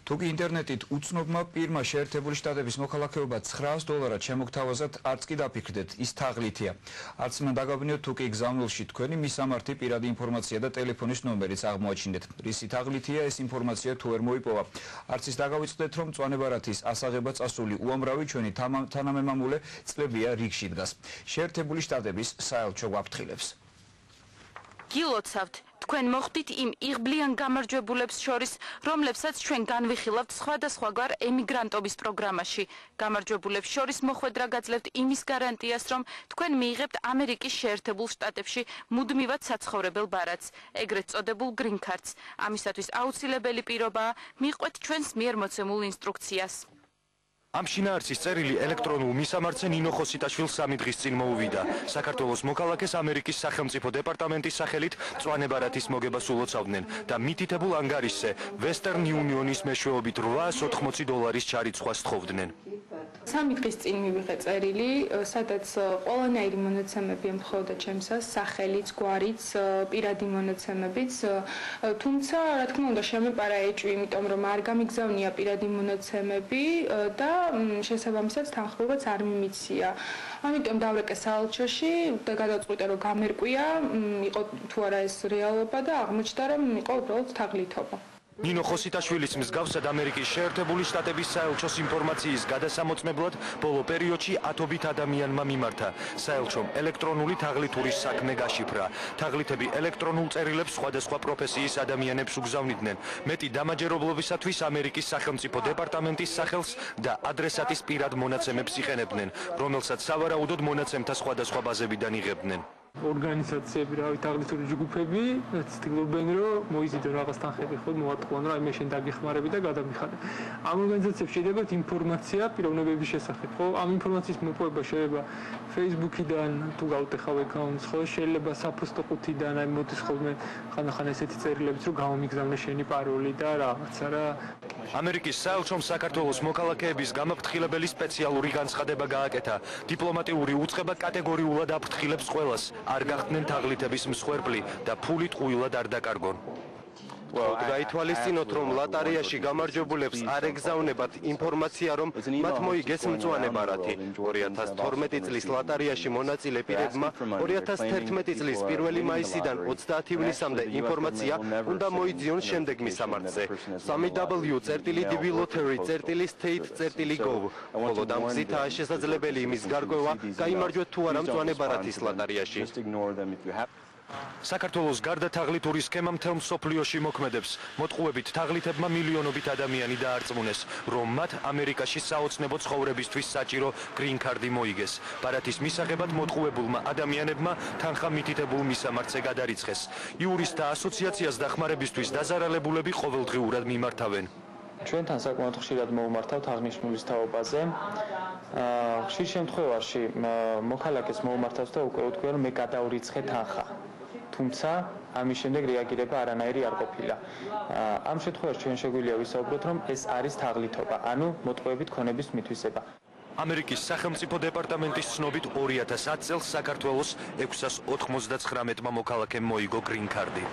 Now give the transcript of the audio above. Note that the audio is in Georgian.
თუკი ინტერნეტით უცნობმა პირმა შეერთებული შტატების მოქალაქეობა $900 შემოგთავაზათ, არც კი დაფიქრდეთ, ის თაღლითია. არც მან დაგაბნიოთ, თუკი გზავნილში თქვენი მისამართი პირადი ინფორმაცია და ტელეფონის ნომერიც აღმოაჩინეთ. რისი თაღლითია ეს ინფორმაცია თუ ვერ მოიპოვა. არც ის დაგავიწყდეთ, რომ მწვანებარათის ასაღება წასული უამრავი ჩვენი თანამემამულე წლებია რიგში დგას. შეერთებული შტატების საელჩო გვაფრთხილებს. გილოცავთ, თქვენ მოხდით იმ იღბლიან გამარჯვებულებს შორის, რომლებსაც ჩვენ განვიხილავთ სხვადასხვაგვარ ემიგრანტობის პროგრამაში. გამარჯვებულებს შორის მოხვედრა გაძლევთ იმის გარანტიას, რომ თქვენ მიიღებთ ამერიკის შეერთებულ შტატებში მუდმივად საცხოვრებელ ბარათს, ეგრეთ წოდებულ green cards. ამისათვის აუცილებელი პირობაა მიყვეთ ჩვენს მიერ მოცემულ ინსტრუქციას. ამ შინაარსის წერილი ელექტრონულ მისამართზე ნინო ხოსიტაშვილს 3 დღის წინ მოუვიდა. საქართველოს მოქალაქეს ამერიკის სახელმწიფო დეპარტამენტის სახელით მწვანებარათის მოგებას ულოცავდნენ და მითითებულ ანგარიშზე Western Union-ის მეშვეობით $880 ჩარიცხვას თხოვდნენ. 3 დღის წინ მივიღე წერილი, სადაც ყველანაირი მონაცემები ემთხვეოდა ჩემსას, სახელიც, გვარიც, პირადი მონაცემებიც, თუმცა, რა თქმა უნდა, შემეპარა ეჭვი, იმიტომ რომ არ გამიგზავნია პირადი მონაცემები და შესაბამისად თანხმობაც არ მიმიცია. ამიტომ დავრეკე საელჩოში და გადავწყვიტე, რომ გამერკვია, იყო თუ არა ეს რეალობა და აღმოჩნდა, რომ იყო უბრალოდ თაღლითობა. ნინო ხოსიტაშვილის მსგავსად ამერიკის შეერთებული შტატების საელჩოს ინფორმაციის გადასამოწმებლად ბოლო პერიოდში ათობით ადამიანმა მიმართა. საელჩომ ელექტრონული თაღლითურის საქმე გაშიფრა. თაღლითები ელექტრონულ წერილებს სხვადასხვა პროფესიის ადამიანებს უგზავნიდნენ. მეტი დამაჯერებლობისათვის ამერიკის სახელმწიფო დეპარტამენტის სახელს და ადრესატის პირად მონაცემებს იყენებდნენ, რომელსაც სავარაუდოდ მონაცემთა სხვადასხვა ბაზებიდან იღებდნენ. ორგანიზაციები, რავი, თაღლითური ჯგუფები ცდილობენ, რომ მოიზიდონ რაღაც თანხები, ხო, მოატყუან, რომ აი მე შენ დაგიხმარები და გადამიხადე. ამ ორგანიზაციებში შედებათ ინფორმაცია პიროვნებების შესახებ, ხო? ამ ინფორმაციის მოპოვება შეიძლება Facebook-იდან, თუ გავუტეხავ აკაუნტს, ხო, შეიძლება საფოსტო ყუთიდან, აი მოდის ხოლმე ხანახან ესეთი წერილებიც, რომ გამომიგზავნე შენი პაროლი და რაღაცა რა. ამერიკის საელჩომ საქართველოს მოქალაქეების გამაფრთხილებელი სპეციალური განცხადება გააკეთა. დიპლომატიური უწყება კატეგორიულად აფრთხილებს ყველას. არ გახდნენ თაღლითების მსხვერპლი და ფული ტყუილად არ დაკარგონ. გაითვალისწინოთ, რომ ლატარიაში გამარჯვებულებს არ ეგზავნებათ ინფორმაცია, რომ მათ მოიგეს მწვანებარათი. 2012 წლის ლატარიაში მონაწილე პირებმა 2011 წლის 1 მაისიდან 30 ივნისამდე ინფორმაცია უნდა მოიძიონ შემდეგ მისამართზე. www.dblottery.state.gov. მხოლოდ ამ გზითაა შესაძლებელი იმის გარკვევა, გაიმარჯვეთ თუ არა მწვანებარათის ლატარიაში. საქართველოს გარდა თაღლითური სქემა მთელ მსოფლიოში მოქმედებს. მოტყუებით თაღლითებმა მილიონობით ადამიანი დაარწმუნეს, რომ მათ ამერიკაში საოცნებო ცხოვრებისთვის საჭირო green card-ი მოიგეს. ბარათის მისაღებად მოტყუებულმა ადამიანებმა თანხა მითითებულ მისამართზე გადარიცხეს. იურისტთა ასოციაციას დახმარებისთვის დაზარალებულები ყოველდღიურად მიმართავენ. ჩვენთან საკმაოდ ხშირად მოუმართავთ აღნიშნულის თაობაზე. ხშირ შემთხვევაში მოქალაქეს მოუმართავს და უკვე უთქვია, რომ მე გადავრიცხე თანხა. თუმცა ამის შემდეგ რეაგირება არანაირი არ ყოფილა. ამ შემთხვევაში ჩვენ შეგვიძლია ვისაუბროთ, რომ ეს არის თაღლითობა, ანუ მოტყუებით ქონების მითვისება. ამერიკის სახელმწიფო დეპარტამენტის ცნობით 2010 წელს საქართველოს 699 მოქალაქემ მოიგო green card-ი.